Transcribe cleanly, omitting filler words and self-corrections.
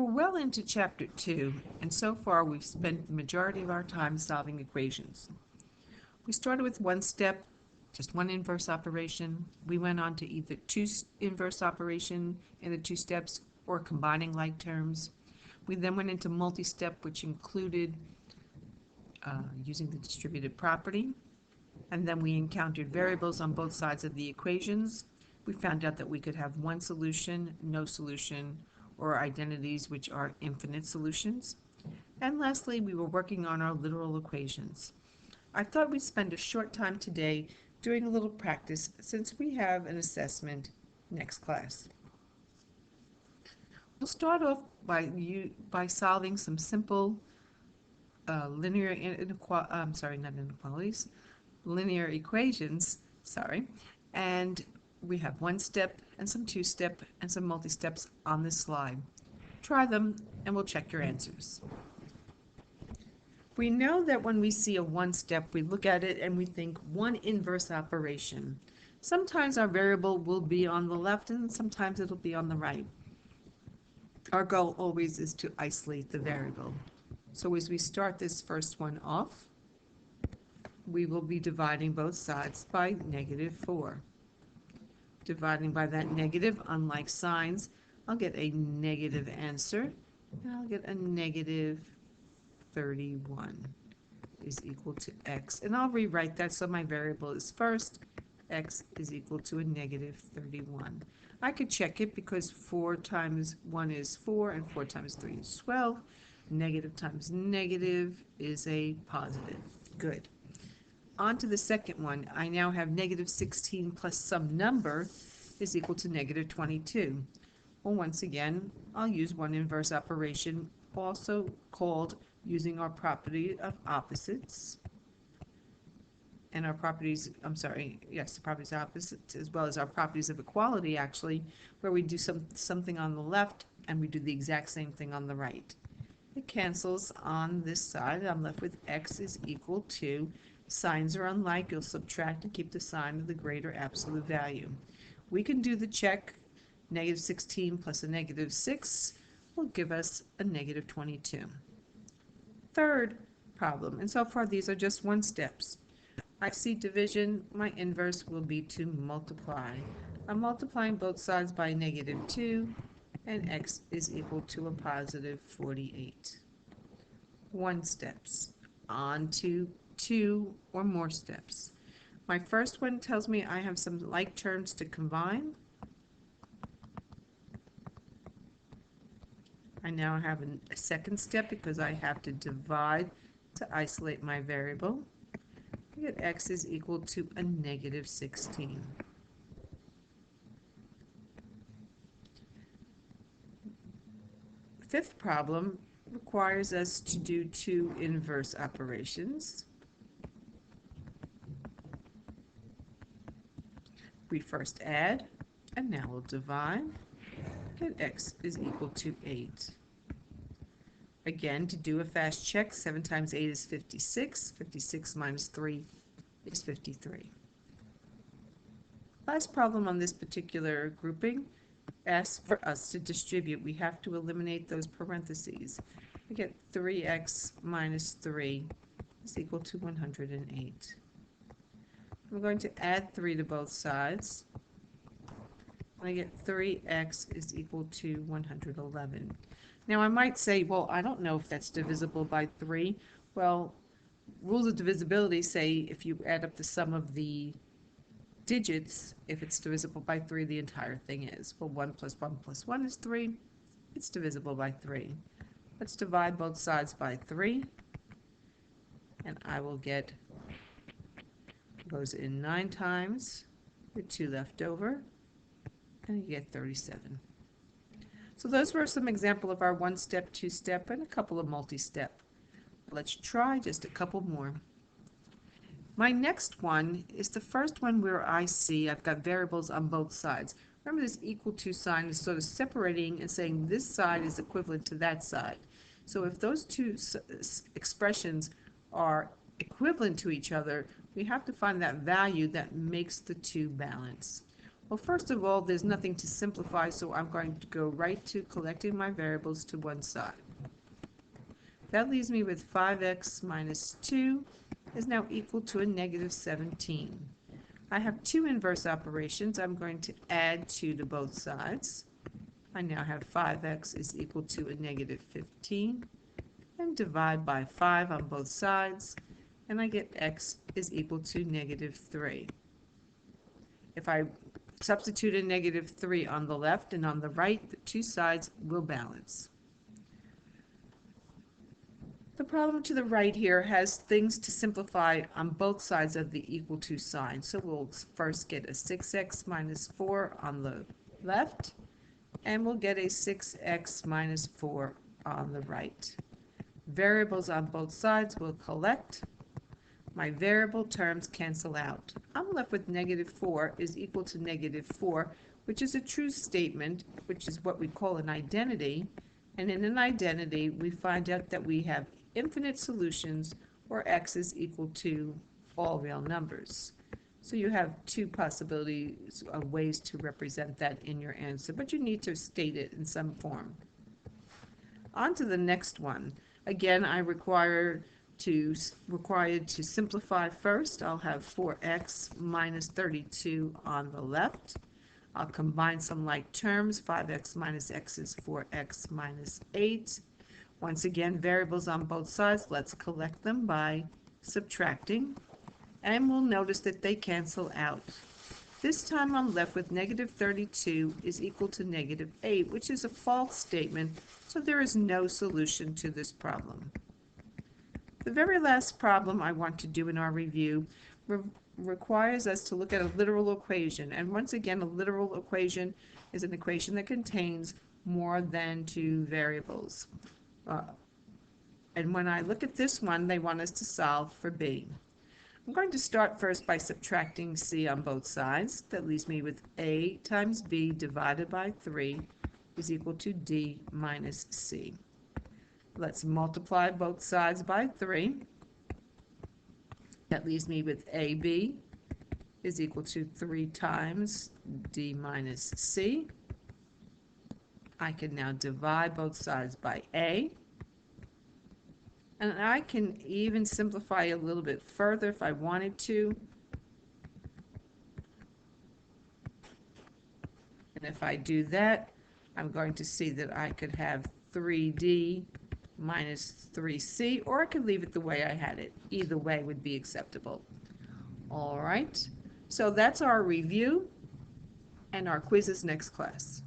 We're well into chapter 2, and so far we've spent the majority of our time solving equations. We started with one step, just one inverse operation. We went on to either two inverse operation in the two steps or combining like terms. We then went into multi-step, which included using the distributed property. And then we encountered variables on both sides of the equations. We found out that we could have one solution, no solution, or identities which are infinite solutions. And lastly, we were working on our literal equations. I thought we'd spend a short time today doing a little practice since we have an assessment next class. We'll start off by solving some simple linear equations, and we have one step and some two step and some multi-steps on this slide. Try them and we'll check your answers. We know that when we see a one step, we look at it and we think one inverse operation. Sometimes our variable will be on the left and sometimes it'll be on the right. Our goal always is to isolate the variable. So as we start this first one off, we will be dividing both sides by -4. Dividing by that negative, unlike signs, I'll get a negative answer, and I'll get a -31 is equal to x. And I'll rewrite that so my variable is first, x is equal to a -31. I could check it because 4 times 1 is 4 and 4 times 3 is 12. Negative times negative is a positive. Good. On to the second one. I now have -16 plus some number is equal to -22. Well, once again, I'll use one inverse operation, also called using our property of opposites. And our properties, the properties of opposites, as well as our properties of equality, actually, where we do something on the left and we do the exact same thing on the right. It cancels on this side. I'm left with x is equal to, signs are unlike, you'll subtract and keep the sign of the greater absolute value. We can do the check. -16 plus a -6 will give us a -22. Third problem, and so far these are just one steps. I see division, my inverse will be to multiply. I'm multiplying both sides by -2, and x is equal to a +48. One steps. On to two or more steps. My first one tells me I have some like terms to combine. I now have a second step because I have to divide to isolate my variable. I get x is equal to a -16. Fifth problem requires us to do two inverse operations. We first add, and now we'll divide. Get x is equal to 8. Again, to do a fast check, 7 times 8 is 56. 56 minus 3 is 53. Last problem on this particular grouping asks for us to distribute. We have to eliminate those parentheses. We get 3x minus 3 is equal to 108. I'm going to add 3 to both sides. I get 3x is equal to 111. Now I might say, well, I don't know if that's divisible by 3. Well, rules of divisibility say if you add up the sum of the digits, if it's divisible by 3, the entire thing is. Well, 1 plus 1 plus 1 is 3. It's divisible by 3. Let's divide both sides by 3. And I will get, goes in 9 times, with 2 left over, and you get 37. So those were some example of our one-step, two-step, and a couple of multi-step. Let's try just a couple more. My next one is the first one where I see I've got variables on both sides. Remember, this equal to sign is sort of separating and saying this side is equivalent to that side. So if those two expressions are equivalent to each other, we have to find that value that makes the two balance. Well, first of all, there's nothing to simplify, so I'm going to go right to collecting my variables to one side. That leaves me with 5x minus 2 is now equal to a negative 17. I have two inverse operations. I'm going to add 2 to both sides. I now have 5x is equal to a negative 15, and divide by 5 on both sides, and I get x is equal to negative 3. If I substitute a negative 3 on the left and on the right, the two sides will balance. The problem to the right here has things to simplify on both sides of the equal to sign. So we'll first get a 6x minus 4 on the left, and we'll get a 6x minus 4 on the right. Variables on both sides will collect. My variable terms cancel out. I'm left with negative 4 is equal to negative 4, which is a true statement, which is what we call an identity. And in an identity, we find out that we have infinite solutions where x is equal to all real numbers. So you have two possibilities of ways to represent that in your answer, but you need to state it in some form. On to the next one. Again, I required to simplify first. I'll have 4x minus 32 on the left. I'll combine some like terms. 5x minus x is 4x minus 8. Once again, variables on both sides. Let's collect them by subtracting. And we'll notice that they cancel out. This time I'm left with negative 32 is equal to negative 8, which is a false statement, so there is no solution to this problem. The very last problem I want to do in our review requires us to look at a literal equation. And once again, a literal equation is an equation that contains more than two variables. And when I look at this one, they want us to solve for b. I'm going to start first by subtracting c on both sides. That leaves me with a times b divided by 3 is equal to d minus c. Let's multiply both sides by 3. That leaves me with ab is equal to 3 times d minus c. I can now divide both sides by a. And I can even simplify a little bit further if I wanted to. And if I do that, I'm going to see that I could have 3d minus 3c, or I could leave it the way I had it. Either way would be acceptable. All right, so that's our review, and our quiz is next class.